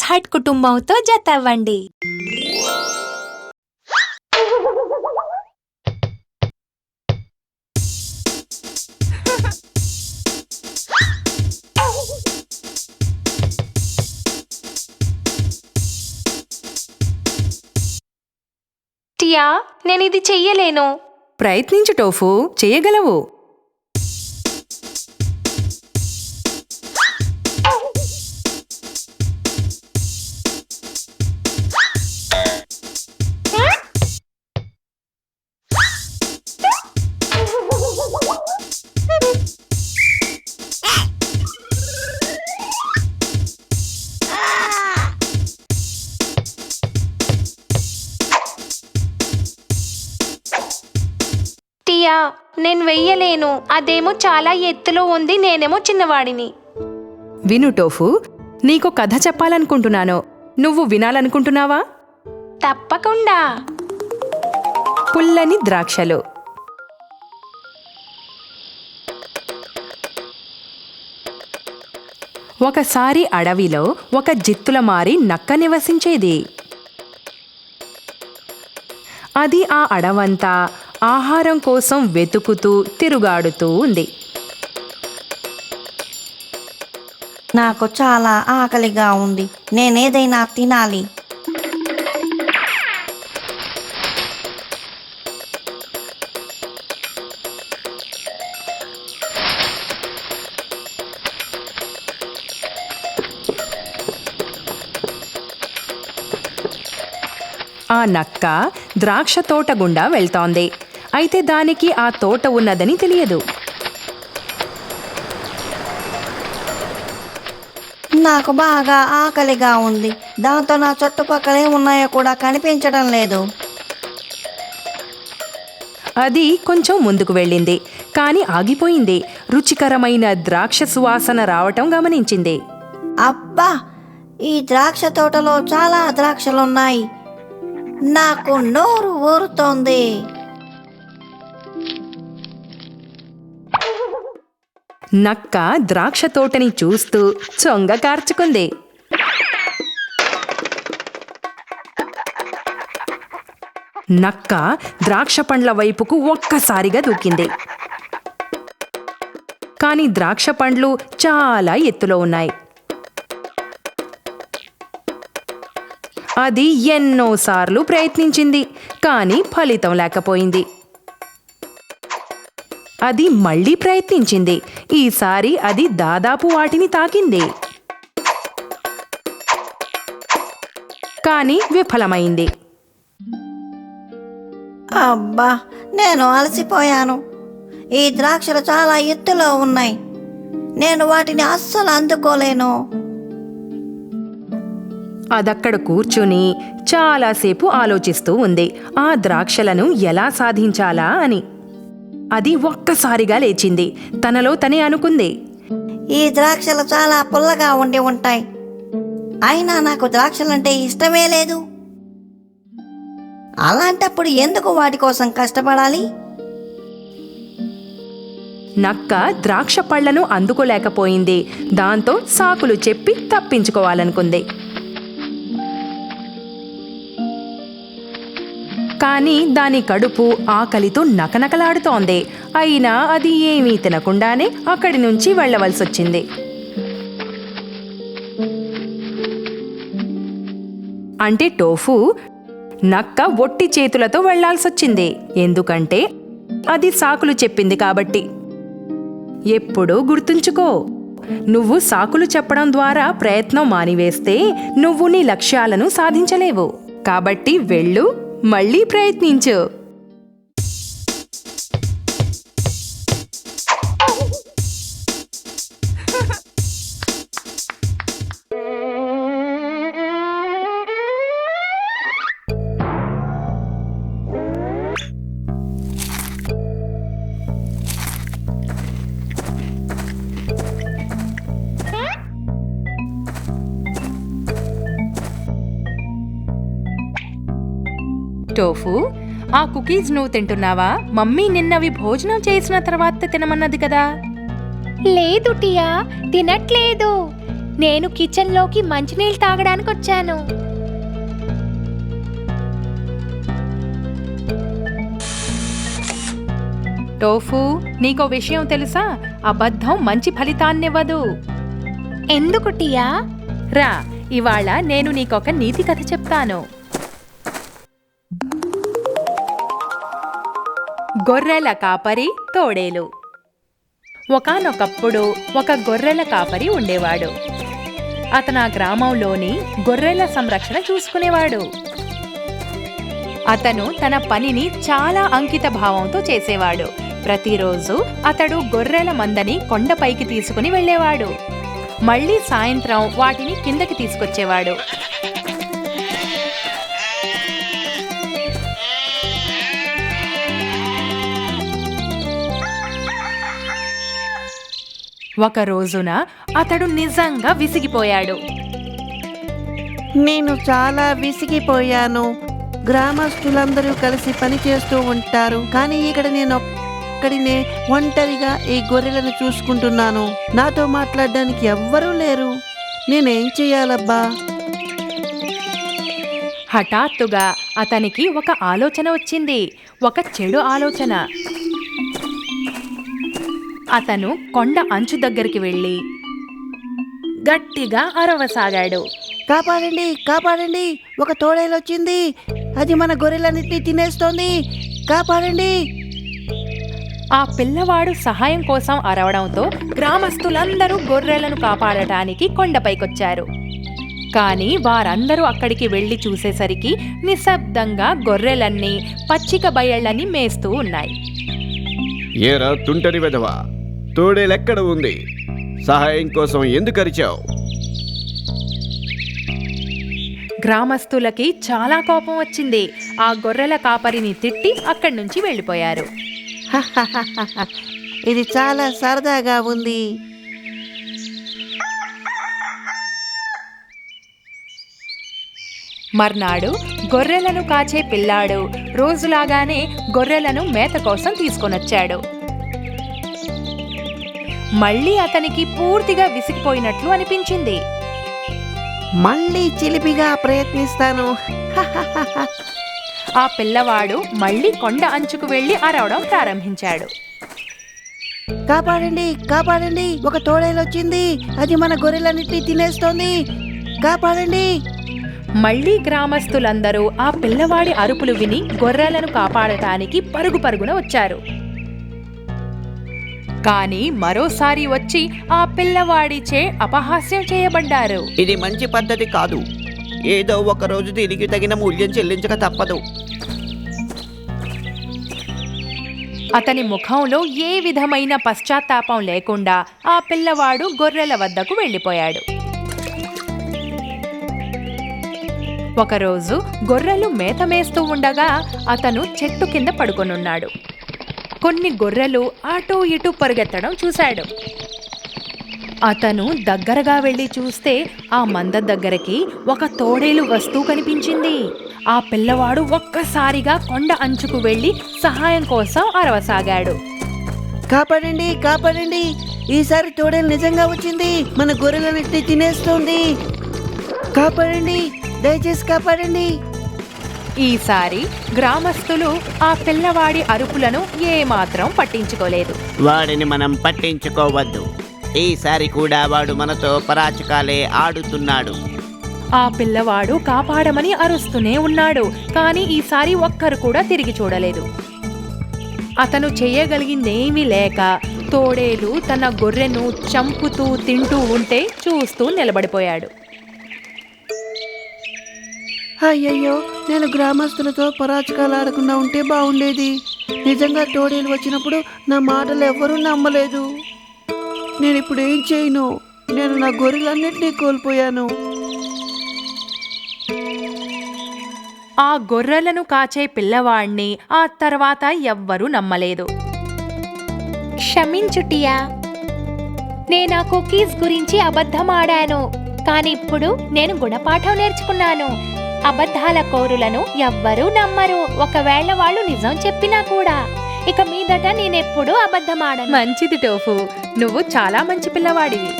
Hot కుటుంబంతో జతవ్వండి. టియా, నేనిది చెయ్యలేను. ప్రయత్నించు టోఫు, చేయగలవు. టియా, నేను వెయ్యలేను. అదేమో చాలా ఎత్తులో ఉంది, నేనేమో చిన్నవాడిని. విను టోఫు, నీకు కథ చెప్పాలనుకుంటున్నాను. నువ్వు వినాలనుకుంటున్నావా? తప్పకుండా. పుల్లని ద్రాక్షలు. ఒకసారి అడవిలో ఒక జిత్తులమారి నక్క నివసించేది. అది ఆ అడవంతా ఆహారం కోసం వెతుకుతూ తిరుగాడుతూ ఉంది. నాకు చాలా ఆకలిగా ఉంది, నేనేదైనా తినాలి. ఆ నక్క ద్రాక్ష తోట గుండా వెళ్తోంది. అయితే దానికి ఆ తోట ఉన్నదని తెలియదు. నాకు బాగా ఆకలిగా ఉంది, దాంతో నా చుట్టుపక్కల ఏమున్నాయో కూడా కనిపించడం లేదు. అది కొంచెం ముందుకు వెళ్ళింది, కాని ఆగిపోయింది. రుచికరమైన ద్రాక్ష సువాసన రావటం గమనించింది. అబ్బా, ఈ ద్రాక్ష తోటలో చాలా ద్రాక్షలున్నాయి. నాకు నోరు ఊరుతోంది. నక్క ద్రాక్ష తోటని చూస్తూ చొంగ కార్చుకుంది. నక్క ద్రాక్ష పండ్ల వైపుకు ఒక్కసారిగా దూకింది. కాని ద్రాక్ష పండ్లు చాలా ఎత్తులో ఉన్నాయి. అది ఎన్నోసార్లు ప్రయత్నించింది, కానీ ఫలితం లేకపోయింది. అది మళ్ళీ ప్రయత్నించింది. ఈసారి అది దాదాపు వాటిని తాకింది, కానీ విఫలమైంది. అబ్బా, నేను అలసిపోయాను. ఈ ద్రాక్షలు చాలా ఎత్తులో ఉన్నాయి, నేను వాటిని అస్సలు అందుకోలేను. అదక్కడ కూర్చుని చాలాసేపు ఆలోచిస్తూ ఉంది, ఆ ద్రాక్షలను ఎలా సాధించాలా అని. అది ఒక్కసారిగా లేచింది. తనలో తనే అనుకుంది, ఈ ద్రాక్షలు చాలా పుల్లగా ఉండి ఉంటాయి, అయినా నాకు ద్రాక్షలంటే ఇష్టమే లేదు. అలాంటప్పుడు ఎందుకు వాటి కోసం కష్టపడాలి? నక్క ద్రాక్ష పళ్లను అందుకోలేకపోయింది. దాంతో సాకులు చెప్పి తప్పించుకోవాలనుకుంది. కానీ దాని కడుపు ఆకలితో నకనకలాడుతోంది. అయినా అది ఏమీ తినకుండానే అక్కడి నుంచి వెళ్ళవలసొచ్చింది. అంటే టోఫు, నక్క ఒట్టి చేతులతో వెళ్లాల్సొచ్చింది. ఎందుకంటే అది సాకులు చెప్పింది కాబట్టి. ఎప్పుడూ గుర్తుంచుకో, నువ్వు సాకులు చెప్పడం ద్వారా ప్రయత్నం మానివేస్తే నువ్వు నీ లక్ష్యాలను సాధించలేవు. కాబట్టి వెళ్ళు, మళ్ళీ ప్రయత్నించు. టోఫు, ఆ కుకీస్ నువ్వు తింటున్నావా? మమ్మీ నిన్నవి భోజనం చేసిన తర్వాత తినమన్నది కదా. లేదు టియా, తినట్లేదు. నేను కిచెన్లోకి మంచినీళ్ళు తాగడానికి వచ్చాను. టోఫు, నీకో విషయం తెలుసా? అబద్ధం మంచి ఫలితాన్నివ్వదు. ఎందుకు టియా? రా, ఇవాళ నేను నీకొక నీతి కథ చెప్తాను. గొర్రెల కాపరి తోడేలు. ఒకానొకప్పుడు ఒక గొర్రెల కాపరి ఉండేవాడు. అతను ఆ గ్రామంలోని గొర్రెల సంరక్షణ చూసుకునేవాడు. అతను తన పనిని చాలా అంకిత భావంతో చేసేవాడు. ప్రతిరోజు అతడు గొర్రెల మందని కొండపైకి తీసుకుని వెళ్ళేవాడు. మళ్ళీ సాయంత్రం వాటిని కిందకి తీసుకొచ్చేవాడు. ఒక రోజున అతడు నిజంగా విసిగిపోయాడు. నేను చాలా విసిగిపోయాను. గ్రామస్తులందరూ కలిసి పని చేస్తూ ఉంటారు, కానీ ఇక్కడ నేను ఒక్కడినే ఒంటరిగా ఈ గొర్రెలను చూసుకుంటున్నాను. నాతో మాట్లాడడానికి ఎవ్వరూ లేరు. నేనేం చెయ్యాలబ్బా? హఠాత్తుగా అతనికి ఒక ఆలోచన వచ్చింది. ఒక చెడు ఆలోచన. అతను కొండ అంచు దగ్గరికి వెళ్ళి గట్టిగా అరవసాగాడు. కాపాడండి, కాపాడండి! ఒక తోడేలు వచ్చింది. అది మన గొర్రెలన్నిటినీ తినేస్తోంది. కాపాడండి! ఆ పిల్లవాడు సహాయం కోసం అరవడంతో గ్రామస్తులందరూ గొర్రెలను కాపాడటానికి కొండపైకొచ్చారు. కానీ వారందరూ అక్కడికి వెళ్లి చూసేసరికి నిశ్శబ్దంగా గొర్రెలన్నీ పచ్చిక బయళ్ళని మేస్తూ ఉన్నాయి. ఏరా తుంటరి వెధవా, తోడేలెక్కడ ఉంది? సహాయం కోసం ఎందుకు అరిచావు? గ్రామస్తులకి చాలా కోపం వచ్చింది. ఆ గొర్రెల కాపరిని తిట్టి అక్కడి నుంచి వెళ్ళిపోయారు. ఇది చాలా సరదాగా ఉంది. మర్నాడు గొర్రెలను కాచే పిల్లాడు రోజులాగానే గొర్రెలను మేత కోసం తీసుకొనొచ్చాడు. మళ్ళీ అతనికి పూర్తిగా విసిగిపోయినట్లు అనిపించింది. మళ్ళీ చిలిపిగా ప్రయత్నిస్తాను. ఆ పిల్లవాడు మళ్ళీ కొండ అంచుకు వెళ్లి అరవడం ప్రారంభించాడు. కాపాడండి, కాపాడండి! ఒక తోడేలు వచ్చింది. అది మన గొర్రెలన్నిటినీ తినేస్తోంది. కాపాడండి! మళ్లీ గ్రామస్తులందరూ ఆ పిల్లవాడి అరుపులు విని గొర్రెలను కాపాడటానికి పరుగు పరుగున వచ్చారు. కానీ మరోసారి వచ్చి ఆ పిల్లవాడిచే అపహాస్యం చేయబడ్డారు. ఇది మంచి పద్ధతి కాదు. ఏదో ఒక రోజు దీనికి తగిన మూల్యం చెల్లించక తప్పదు. అతని ముఖంలో ఏ విధమైన పశ్చాత్తాపం లేకుండా ఆ పిల్లవాడు గొర్రెల వద్దకు వెళ్ళిపోయాడు. ఒకరోజు గొర్రెలు మేత మేస్తూ ఉండగా అతను చెట్టు కింద పడుకొనున్నాడు. కొన్ని గొర్రెలు అటూ ఇటూ పరుగెత్తడం చూశాడు. అతను దగ్గరగా వెళ్ళి చూస్తే ఆ మంద దగ్గరికి ఒక తోడేలు వస్తూ కనిపించింది. ఆ పిల్లవాడు ఒక్కసారిగా కొండ అంచుకు వెళ్ళి సహాయం కోసం అరవసాగాడు. కాపాడండి, కాపాడండి! ఈసారి తోడేలు నిజంగా వచ్చింది. మన గొర్రెలన్నిటినీ తినేస్తోంది. కాపాడండి, దయచేసి కాపాడండి! ఈసారి గ్రామస్తులు ఆ పిల్లవాడి అరుపులను ఏమాత్రం పట్టించుకోలేదు. వాడిని మనం పట్టించుకోవద్దు. ఈసారి కూడా వాడు మనతో పరాచకాలే ఆడుతున్నాడు. ఆ పిల్లవాడు కాపాడమని అరుస్తూనే ఉన్నాడు. కానీ ఈసారి ఒక్కరు కూడా తిరిగి చూడలేదు. అతను చేయగలిగిందేమీ లేక తోడేలు తన గొర్రెను చంపుతూ తింటూ ఉంటే చూస్తూ నిలబడిపోయాడు. అయ్యయ్యో, నేను గ్రామస్తులతో పరాచకాలు ఆడకుండా ఉంటే బాగుండేది. నిజంగా తోడేలు వచ్చినప్పుడు నా మాటలు ఎవ్వరూ నమ్మలేదు. నేను ఇప్పుడు ఏం చేయను? నేను నా గొర్రెలన్నిటినీ కోల్పోయాను. ఆ గొర్రెలను కాచే పిల్లవాణ్ణి ఆ తర్వాత ఎవ్వరూ నమ్మలేదు. క్షమించు టియా, నేను ఆ కుకీస్ గురించి అబద్ధం ఆడాను. కానీ ఇప్పుడు నేను గుణపాఠం నేర్చుకున్నాను. అబద్ధాల కోరులను ఎవ్వరూ నమ్మరు, ఒకవేళ వాళ్ళు నిజం చెప్పినా కూడా. ఇక మీదట నేనెప్పుడూ అబద్ధం ఆడను. మంచిది టోఫు, నువ్వు చాలా మంచి పిల్లవాడివి.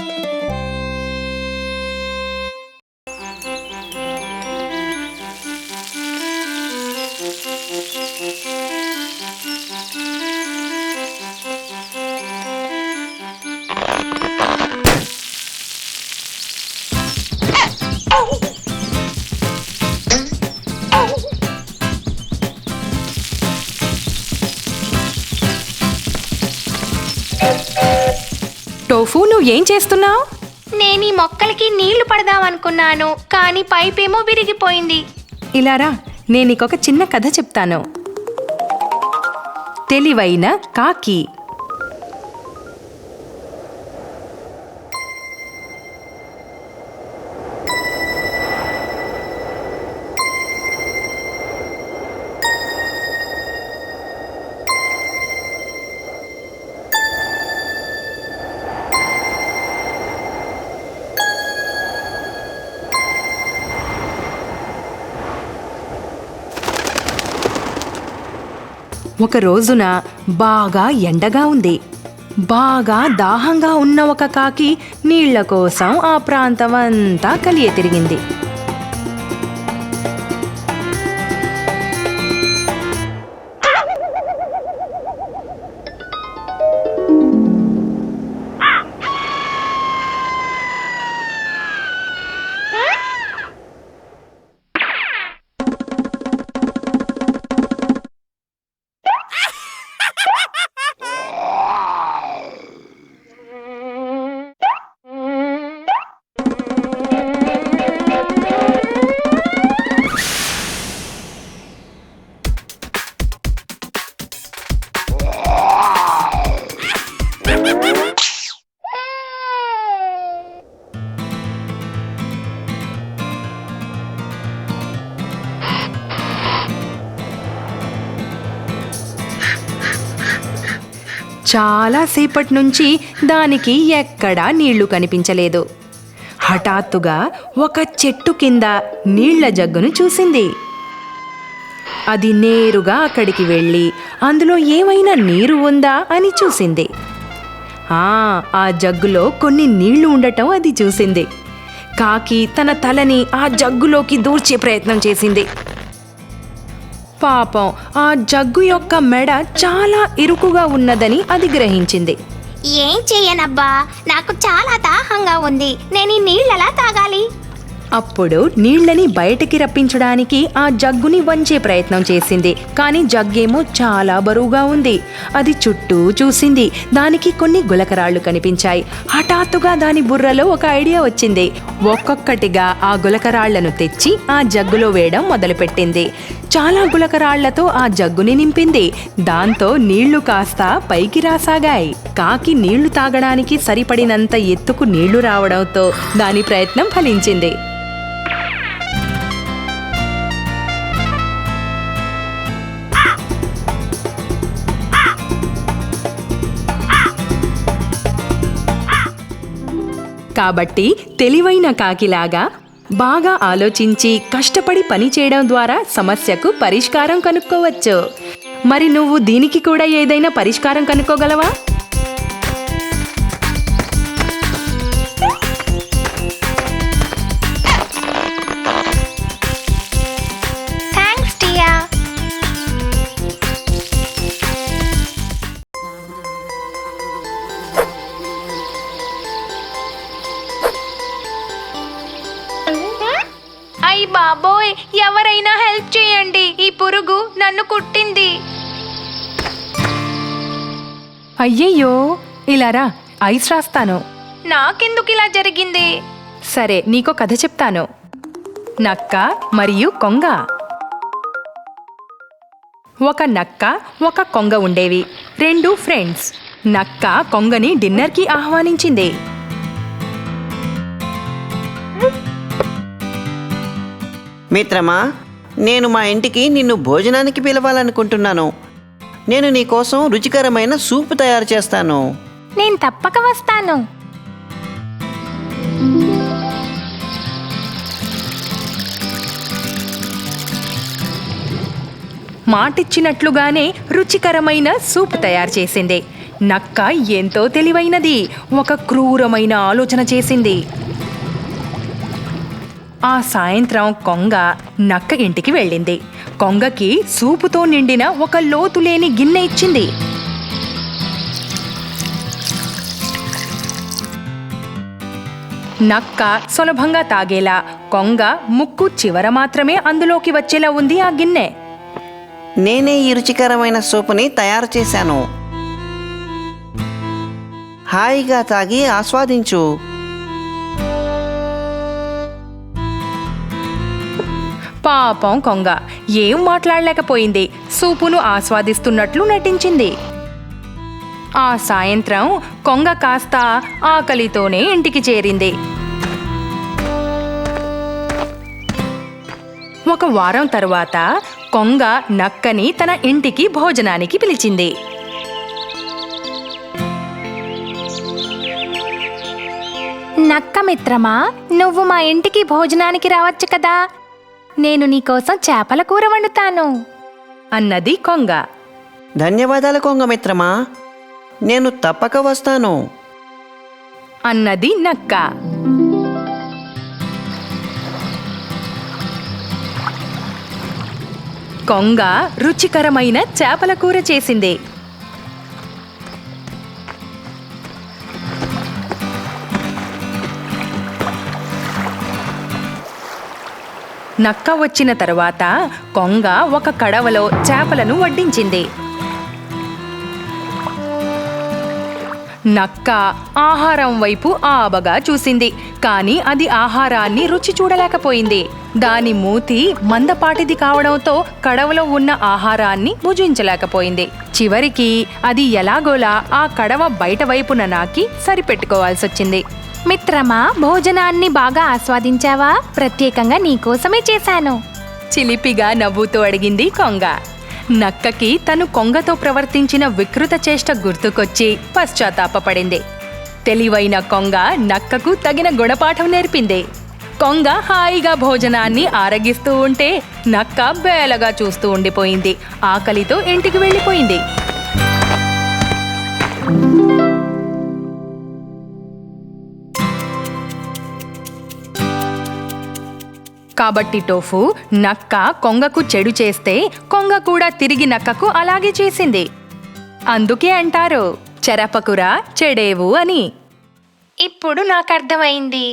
నువ్వేం చేస్తున్నావు? నేను ఈ మొక్కలకి నీళ్లు పడదామనుకున్నాను, కానీ పైపేమో విరిగిపోయింది. ఇలారా, నేను నీకొక చిన్న కథ చెప్తాను. తెలివైన కాకి. ఒక రోజున బాగా ఎండగా ఉంది. బాగా దాహంగా ఉన్న ఒక కాకి నీళ్ల కోసం ఆ ప్రాంతమంతా కలియ తిరిగింది. చాలాసేపటి నుంచి దానికి ఎక్కడా నీళ్లు కనిపించలేదు. హఠాత్తుగా ఒక చెట్టు కింద నీళ్ల జగ్గును చూసింది. అది నేరుగా అక్కడికి వెళ్ళి అందులో ఏమైనా నీరు ఉందా అని చూసింది. ఆ జగ్గులో కొన్ని నీళ్లు ఉండటం అది చూసింది. కాకి తన తలని ఆ జగ్గులోకి దూర్చే ప్రయత్నం చేసింది. పాపం, ఆ జగ్గు యొక్క మెడ చాలా ఇరుకుగా ఉన్నదని అది గ్రహించింది. ఏం చెయ్యనబ్బా, నాకు చాలా దాహంగా ఉంది. నేను ఈ నీళ్ళలా తాగాలి. అప్పుడు నీళ్లని బయటికి రప్పించడానికి ఆ జగ్గుని వంచే ప్రయత్నం చేసింది. కానీ జగ్గేమో చాలా బరువుగా ఉంది. అది చుట్టూ చూసింది. దానికి కొన్ని గులకరాళ్లు కనిపించాయి. హఠాత్తుగా దాని బుర్రలో ఒక ఐడియా వచ్చింది. ఒక్కొక్కటిగా ఆ గులకరాళ్లను తెచ్చి ఆ జగ్గులో వేయడం మొదలుపెట్టింది. చాలా గులకరాళ్లతో ఆ జగ్గుని నింపింది. దాంతో నీళ్లు కాస్త పైకి రాసాగాయి. కాకి నీళ్లు తాగడానికి సరిపడినంత ఎత్తుకు నీళ్లు రావడంతో దాని ప్రయత్నం ఫలించింది. కాబట్టి తెలివైన కాకిలాగా బాగా ఆలోచించి కష్టపడి పని చేయడం ద్వారా సమస్యకు పరిష్కారం కనుక్కోవచ్చు. మరి నువ్వు దీనికి కూడా ఏదైనా పరిష్కారం కనుక్కోగలవా? థ్యాంక్స్ టియా. అయ్ బాబోయ్, ఎవరైనా హెల్ప్ చేయండి. ఈ పురుగు నన్ను కుట్టింది. అయ్యయ్యో, ఇలారా, ఐస్ రాస్తాను. నాకెందుకు ఇలా జరిగింది? సరే, నీకో కథ చెప్తాను. నక్క మరియు కొంగ. ఒక నక్క, ఒక కొంగ ఉండేవి. 2 ఫ్రెండ్స్. నక్క కొంగని డిన్నర్కి ఆహ్వానించింది. మిత్రమా, నేను మా ఇంటికి నిన్ను భోజనానికి పిలవాలనుకుంటున్నాను. నేను నీకోసం రుచికరమైన సూప్ తయారు చేస్తాను. నేను తప్పక వస్తాను. మాటిచ్చినట్లుగానే రుచికరమైన సూప్ తయారు చేసింది. నక్క ఎంతో తెలివైనది. ఒక క్రూరమైన ఆలోచన చేసింది. ఆ సాయంత్రం కొంగ నక్క ఇంటికి వెళ్ళింది. కొంగకి సూపుతో నిండిన ఒక లోతులేని గిన్నె ఇచ్చింది. నక్క సులభంగా తాగేలా, కొంగ ముక్కు చివర మాత్రమే అందులోకి వచ్చేలా ఉంది ఆ గిన్నె. నేనే ఈ రుచికరమైన సూపుని తయారు చేశాను. హాయిగా తాగి ఆస్వాదించు. పాపం కొంగ ఏం మాట్లాడలేకపోయింది. సూపును ఆస్వాదిస్తున్నట్లు నటించింది. ఆ సాయంత్రం కొంగ కాస్త ఆకలితోనే ఇంటికి చేరింది. ఒక వారం తరువాత కొంగ నక్కని తన ఇంటికి భోజనానికి పిలిచింది. నక్క మిత్రమా, నువ్వు మా ఇంటికి భోజనానికి రావచ్చు కదా. నేను నీకోసం చేపల కూర వండుతాను అన్నది కొంగ. ధన్యవాదాలు కొంగ మిత్రమా, నేను తప్పక వస్తాను అన్నది నక్క. కొంగ రుచికరమైన చేపల కూర చేసింది. నక్క వచ్చిన తరువాత కొంగ ఒక కడవలో చేపలను వడ్డించింది. నక్క ఆహారం వైపు ఆబగా చూసింది, కానీ అది ఆహారాన్ని రుచి చూడలేకపోయింది. దాని మూతి మందపాటిది కావడంతో కడవలో ఉన్న ఆహారాన్ని భుజించలేకపోయింది. చివరికి అది ఎలాగోలా ఆ కడవ బయట వైపున నాకి సరిపెట్టుకోవాల్సొచ్చింది. మిత్రమా, భోజనాన్ని బాగా ఆస్వాదించావా? ప్రత్యేకంగా నీకోసమే చేశాను. చిలిపిగా నవ్వుతూ అడిగింది కొంగ. నక్కకి తను కొంగతో ప్రవర్తించిన వికృత చేష్ట గుర్తుకొచ్చి పశ్చాత్తాపపడింది. తెలివైన కొంగ నక్కకు తగిన గుణపాఠం నేర్పింది. కొంగ హాయిగా భోజనాన్ని ఆరగిస్తూ ఉంటే నక్క బేలగా చూస్తూ ఉండిపోయింది. ఆకలితో ఇంటికి వెళ్ళిపోయింది. కాబట్టి టోఫు, నక్క కొంగకు చెడు చేస్తే కొంగ కూడా తిరిగి నక్కకు అలాగే చేసింది. అందుకే అంటారు చెరపకురా చెడేవు అని. ఇప్పుడు నాకు అర్థమైంది.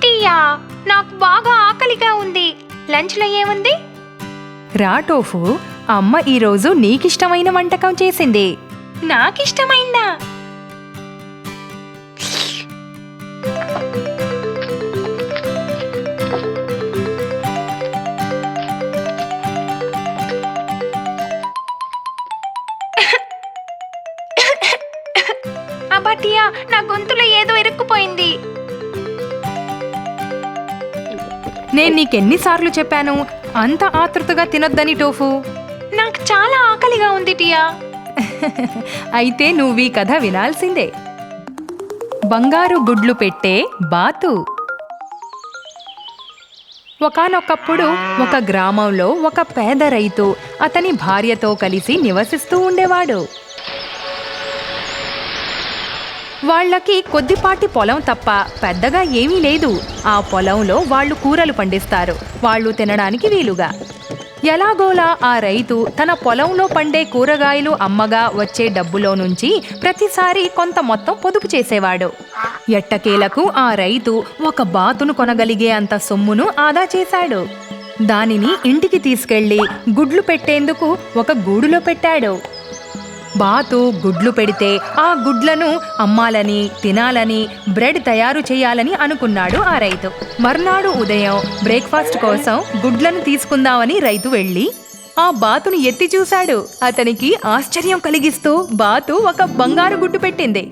టియా, నాకు బాగా ఆకలిగా ఉంది. లంచ్లో ఏముంది? రా టోఫు, అమ్మ ఈరోజు నీకిష్టమైన వంటకం చేసింది. నాకిష్టమైందా? అబ్బా, నా గొంతులో ఏదో ఇరుక్కుపోయింది. నేను నీకెన్నిసార్లు చెప్పాను అంత ఆతృతగా తినొద్దని టోఫు? నాకు చాలా ఆకలిగా ఉంది టియా. అయితే నువ్వీ కథ వినాల్సిందే. బంగారు గుడ్లు పెట్టే బాతు. ఒకానొకప్పుడు ఒక గ్రామంలో ఒక పేద రైతు అతని భార్యతో కలిసి నివసిస్తూ ఉండేవాడు. వాళ్ళకి కొద్దిపాటి పొలం తప్ప పెద్దగా ఏమీ లేదు. ఆ పొలంలో వాళ్ళు కూరలు పండిస్తారు, వాళ్ళు తినడానికి వీలుగా. ఎలాగోలా ఆ రైతు తన పొలంలో పండే కూరగాయలు అమ్మగా వచ్చే డబ్బులో నుంచి ప్రతిసారి కొంత మొత్తం పొదుపు చేసేవాడు. ఎట్టకేలకు ఆ రైతు ఒక బాతును కొనగలిగే అంత సొమ్మును ఆదా చేశాడు. దానిని ఇంటికి తీసుకెళ్లి గుడ్లు పెట్టేందుకు ఒక గూడులో పెట్టాడు. బాతు గుడ్లు పెడితే ఆ గుడ్లను అమ్మాలని, తినాలని, బ్రెడ్ తయారు చేయాలని అనుకున్నాడు ఆ రైతు. మర్నాడు ఉదయం బ్రేక్ఫాస్ట్ కోసం గుడ్లను తీసుకుందామని రైతు వెళ్ళి ఆ బాతును ఎత్తి చూశాడు. అతనికి ఆశ్చర్యం కలిగిస్తూ బాతు ఒక బంగారు గుడ్డు పెట్టింది.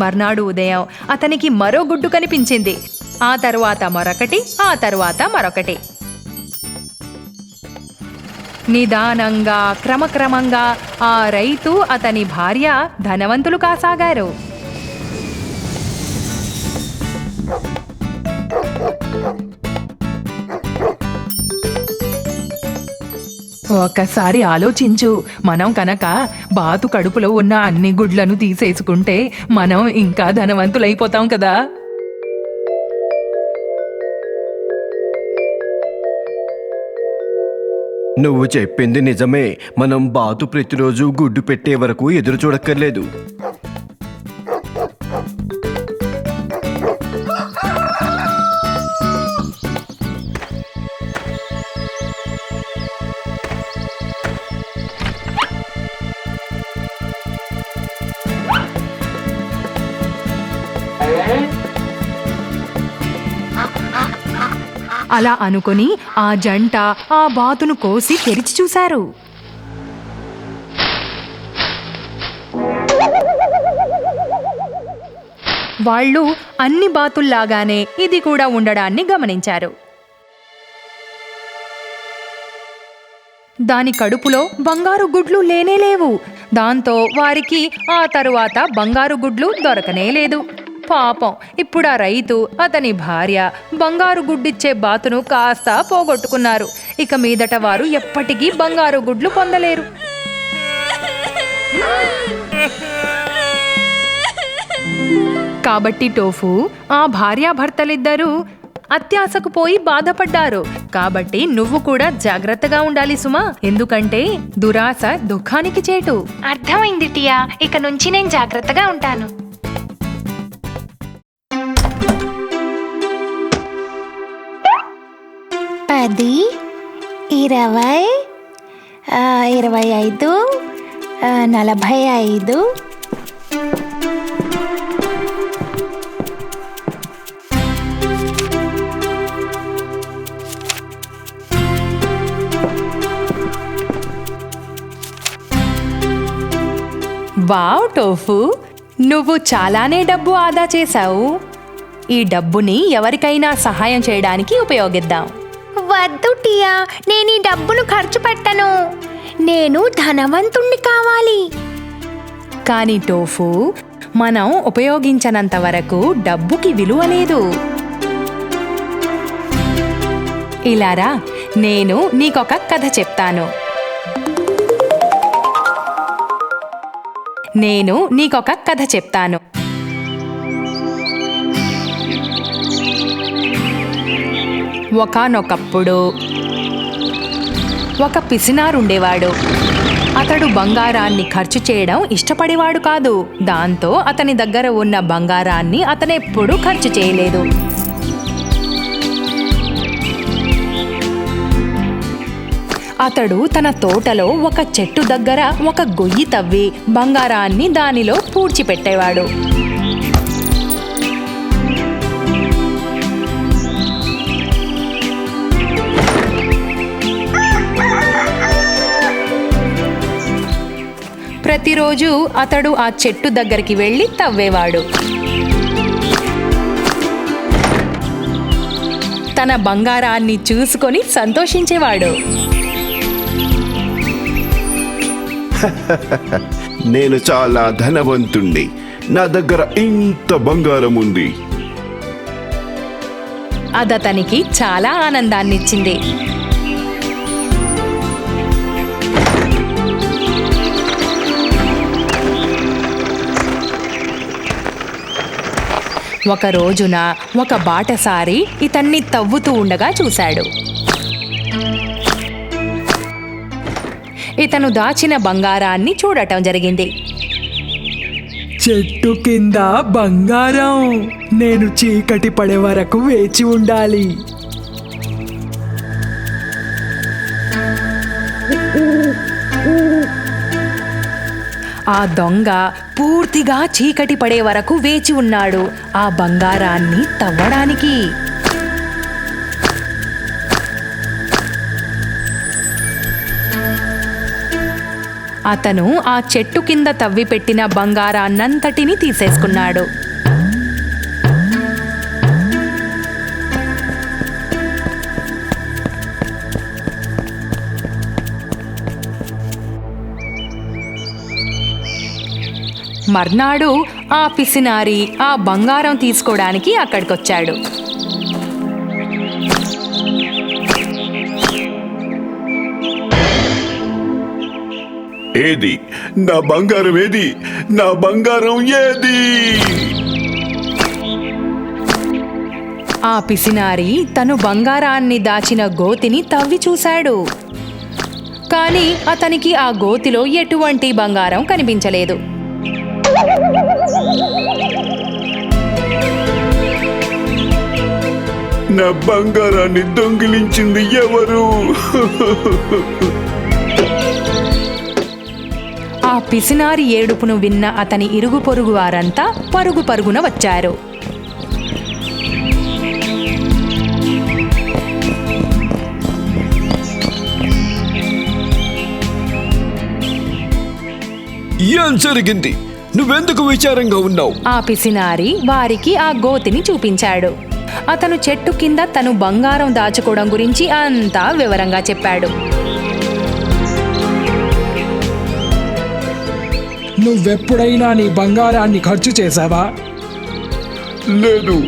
మర్నాడు ఉదయం అతనికి మరో గుడ్డు కనిపించింది. ఆ తరువాత మరొకటి, ఆ తరువాత మరొకటి. నిదానంగా క్రమక్రమంగా ఆ రైతు అతని భార్య ధనవంతులు కాసాగారు. ఒక్కసారి ఆలోచించు, మనం కనుక బాతు కడుపులో ఉన్న అన్ని గుడ్లను తీసేసుకుంటే మనం ఇంకా ధనవంతులైపోతాం కదా. నువ్వు చెప్పింది నిజమే. మనం బాతు ప్రతిరోజు గుడ్డు పెట్టే వరకు ఎదురు చూడక్కర్లేదు. అలా అనుకుని ఆ జంట ఆ బాతును కోసి తెరిచి చూశారు. వాళ్ళు అన్ని బాతుల్లాగానే ఇది కూడా ఉండడాన్ని గమనించారు. దాని కడుపులో బంగారు గుడ్లు లేనేలేవు. దాంతో వారికి ఆ తరువాత బంగారు గుడ్లు దొరకనేలేదు. పాపం, ఇప్పుడు ఆ రైతు, అతని భార్య బంగారు గుడ్డిచ్చే బాతును కాస్త పోగొట్టుకున్నారు. ఇక మీదట వారు ఎప్పటికీ బంగారు గుడ్లు పొందలేరు. కాబట్టి టోఫు, ఆ భార్యాభర్తలిద్దరూ అత్యాశకు పోయి బాధపడ్డారు. కాబట్టి నువ్వు కూడా జాగ్రత్తగా ఉండాలి సుమా, ఎందుకంటే దురాశ దుఃఖానికి చేటు. అర్థమైంది టియా, ఇక నుంచి నేను జాగ్రత్తగా ఉంటాను. పది, 20, 25, 45. వావ్ టోఫు, నువ్వు చాలానే డబ్బు ఆదా చేశావు. ఈ డబ్బుని ఎవరికైనా సహాయం చేయడానికి ఉపయోగిద్దాం. వద్దు టియా, నేను ఈ డబ్బును ఖర్చు పెట్టను. నేను ధనవంతుణ్ణి కావాలి. కానీ టోఫు, మనం ఉపయోగించనంత వరకు డబ్బుకి విలువ లేదు. ఇలారా, నేను నీకొక కథ చెప్తాను. ఒకానొకప్పుడు ఒక పిసినారుండేవాడు. అతడు బంగారాన్ని ఖర్చు చేయడం ఇష్టపడేవాడు కాదు. దాంతో అతని దగ్గర ఉన్న బంగారాన్ని అతనెప్పుడూ ఖర్చు చేయలేదు. అతడు తన తోటలో ఒక చెట్టు దగ్గర ఒక గొయ్యి తవ్వి బంగారాన్ని దానిలో పూడ్చిపెట్టేవాడు. ప్రతిరోజు అతడు ఆ చెట్టు దగ్గరికి వెళ్ళి తవ్వేవాడు. తన బంగారాన్ని చూసుకొని సంతోషించేవాడు. నేను చాలా ధనవంతుణ్ణి, నా దగ్గర ఇంత బంగారం ఉంది. అదతనికి చాలా ఆనందాన్నిచ్చింది. ఒక రోజున ఒక బాటసారి ఇతన్ని తవ్వుతూ ఉండగా చూశాడు. ఇతను దాచిన బంగారాన్ని చూడటం జరిగింది. చెట్టు కింద బంగారం, నేను చీకటి పడే వరకు వేచి ఉండాలి. ఆ దొంగ పూర్తిగా చీకటి పడే వరకు వేచి ఉన్నాడు ఆ బంగారాన్ని తవ్వడానికి. అతను ఆ చెట్టు కింద తవ్విపెట్టిన బంగారాన్నంతటినీ తీసేసుకున్నాడు. మర్నాడు ఆ పిసినారి ఆ బంగారం తీసుకోవడానికి అక్కడికొచ్చాడు. ఏది నా బంగారం? ఏది నా బంగారం? ఏది? ఆ పిసినారి తను బంగారాన్ని దాచిన గోతిని తవ్వి చూశాడు. కానీ అతనికి ఆ గోతిలో ఎటువంటి బంగారం కనిపించలేదు. నా బంగారాన్ని దొంగిలించింది ఎవరు? ఆ పిసినారి ఏడుపును విన్న అతని ఇరుగు పొరుగు వారంతా పరుగు పరుగున వచ్చారు. ఏం జరిగింది? నువ్వెందుకు విచారంగా ఉన్నావు? ఆ పిసినారి వారికి ఆ గోతిని చూపించాడు. అతను చెట్టు కింద తను బంగారం దాచుకోవడం గురించి అంతా వివరంగా చెప్పాడు. నువ్వెప్పుడైనా నీ బంగారాన్ని ఖర్చు చేశావా? లేదు,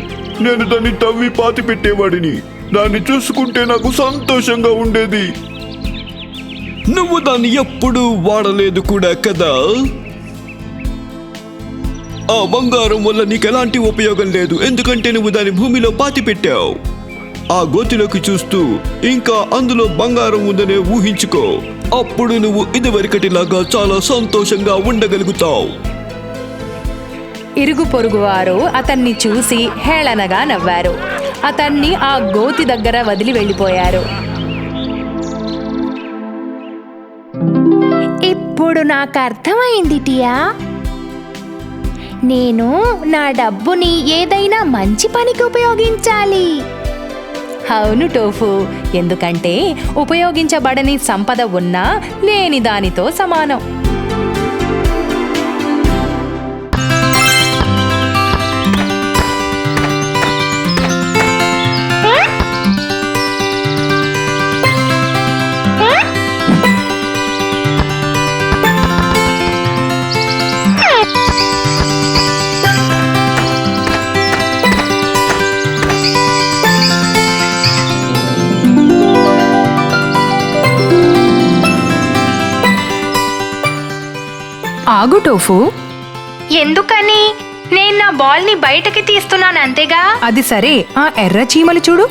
నేను దాన్ని తవ్వి పాతి పెట్టేవాడిని. దాన్ని చూసుకుంటే నాకు సంతోషంగా ఉండేది. నువ్వు దాన్ని ఎప్పుడూ వాడలేదు కూడా కదా. ఆ బంగారం వల్ల నీకు ఎలాంటి ఉపయోగం లేదు, ఎందుకంటే నువ్వు దాన్ని భూమిలో పాతి పెట్టావు. ఆ గోతిలోకి చూస్తూ ఇంకా అందులో బంగారం ఉందనే ఊహించుకో. అప్పుడు నువ్వు ఇదివరకటిలాగా చాలా సంతోషంగా ఉండగలుగుతావు. ఇరుగు పొరుగువారు అతన్ని చూసి హేళనగా నవ్వారు. అతన్ని ఆ గోతి దగ్గర వదిలి వెళ్ళిపోయారు. ఇప్పుడు నాకు అర్థమైంది టియా. నేను నా డబ్బుని ఏదైనా మంచి పనికి ఉపయోగించాలి. అవును టోఫు, ఎందుకంటే ఉపయోగించబడని సంపద ఉన్నా లేని దానితో సమానం. ఆగు టోఫు. ఎందుకని? నేను నా బాల్ని బయటకి తీస్తున్నాను అంతేగా. అది సరే, ఆ ఎర్ర చీమలు చూడు.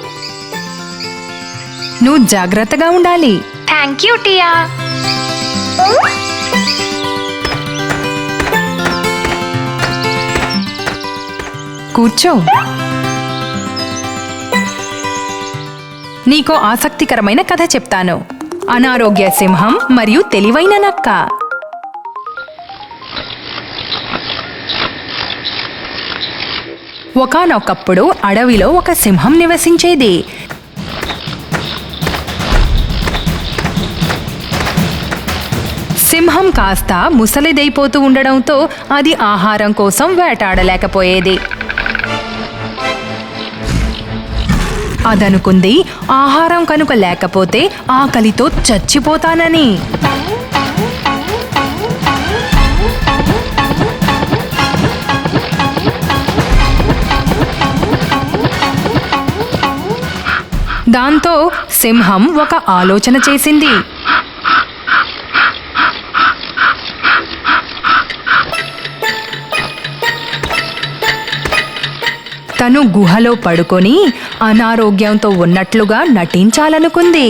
నువ్వు జాగ్రత్తగా ఉండాలి. Thank you Tia. కూర్చో. నీకో ఆసక్తికరమైన కథ చెప్తాను. అనారోగ్య సింహం మరియు తెలివైన నక్క. ఒకానొకప్పుడు అడవిలో ఒక సింహం నివసించేది. సింహం కాస్త ముసలిదైపోతూ ఉండడంతో అది ఆహారం కోసం వేటాడలేకపోయేది. అదనుకుంది ఆహారం కనుక లేకపోతే ఆకలితో చచ్చిపోతానని. దాంతో సింహం ఒక ఆలోచన చేసింది. తను గుహలో పడుకొని అనారోగ్యంతో ఉన్నట్లుగా నటించాలనుకుంది.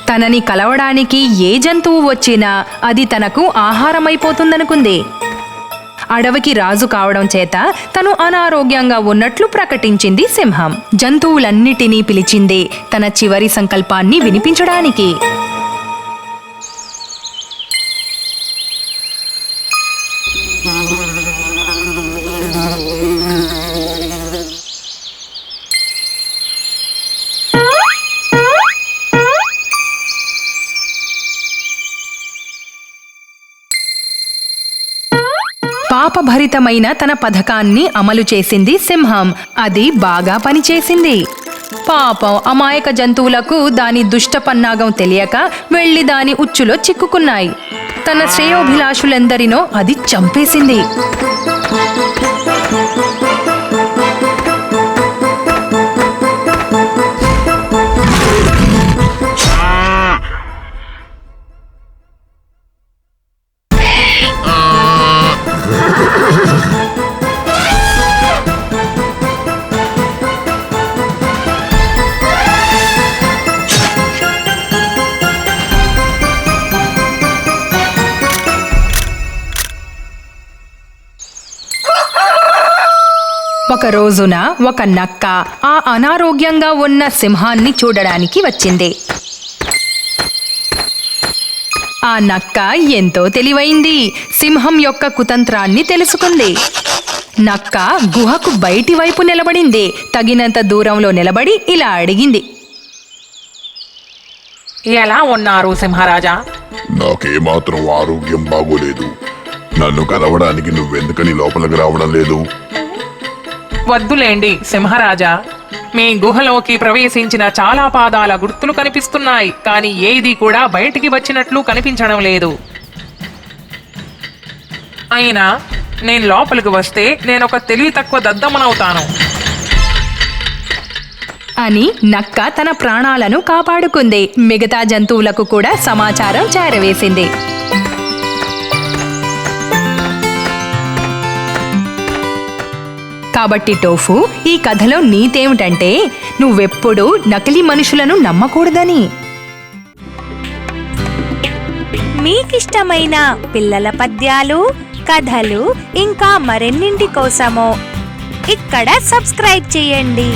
తనని కలవడానికి ఏ జంతువు వచ్చినా అది తనకు ఆహారమైపోతుందనుకుంది. అడవికి రాజు కావడం చేత తను అనారోగ్యంగా ఉన్నట్లు ప్రకటించింది సింహం. జంతువులన్నిటినీ పిలిచింది తన చివరి సంకల్పాన్ని వినిపించడానికి. పాపభరితమైన తన పథకాన్ని అమలు చేసింది సింహం. అది బాగా పనిచేసింది. పాపం అమాయక జంతువులకు దాని దుష్ట పన్నాగం తెలియక వెళ్లి దాని ఉచ్చులో చిక్కుకున్నాయి. తన శ్రేయోభిలాషులెందరినో అది చంపేసింది. ఒక రోజున ఒక నక్క ఆ అనారోగ్యంగా ఉన్న సింహాన్ని చూడడానికి వచ్చింది. ఆ నక్క ఎంతో తెలివైంది. సింహం యొక్క కుతంత్రాన్ని తెలుసుకుంది. నక్క గుహకు బయటి వైపు నిలబడింది. తగినంత దూరంలో నిలబడి ఇలా అడిగింది. ఎలా ఉన్నారు సింహరాజా? నాకేమాత్రం ఆరోగ్యం బాగోలేదు. నన్ను కలవడానికి నువ్వెందుకని లోపలికి రావడం లేదు? వద్దులేండి సింహరాజా, మీ గుహలోకి ప్రవేశించిన చాలా పాదాల గుర్తులు కనిపిస్తున్నాయి, కానీ ఏది కూడా బయటికి వచ్చినట్లు కనిపించడం లేదు. అయినా నేను లోపలికి వస్తే నేనొక తెలివి తక్కువ దద్దమ్మనవుతాను అని నక్క తన ప్రాణాలను కాపాడుకుంది. మిగతా జంతువులకు కూడా సమాచారం చేరవేసింది. కాబట్టి టోఫు, ఈ కథలో నీతేమిటంటే నువ్వెప్పుడూ నకిలీ మనుషులను నమ్మకూడదని. మీకిష్టమైన పిల్లల పద్యాలు, కథలు ఇంకా మరెన్నింటి కోసమో ఇక్కడ సబ్స్క్రైబ్ చేయండి.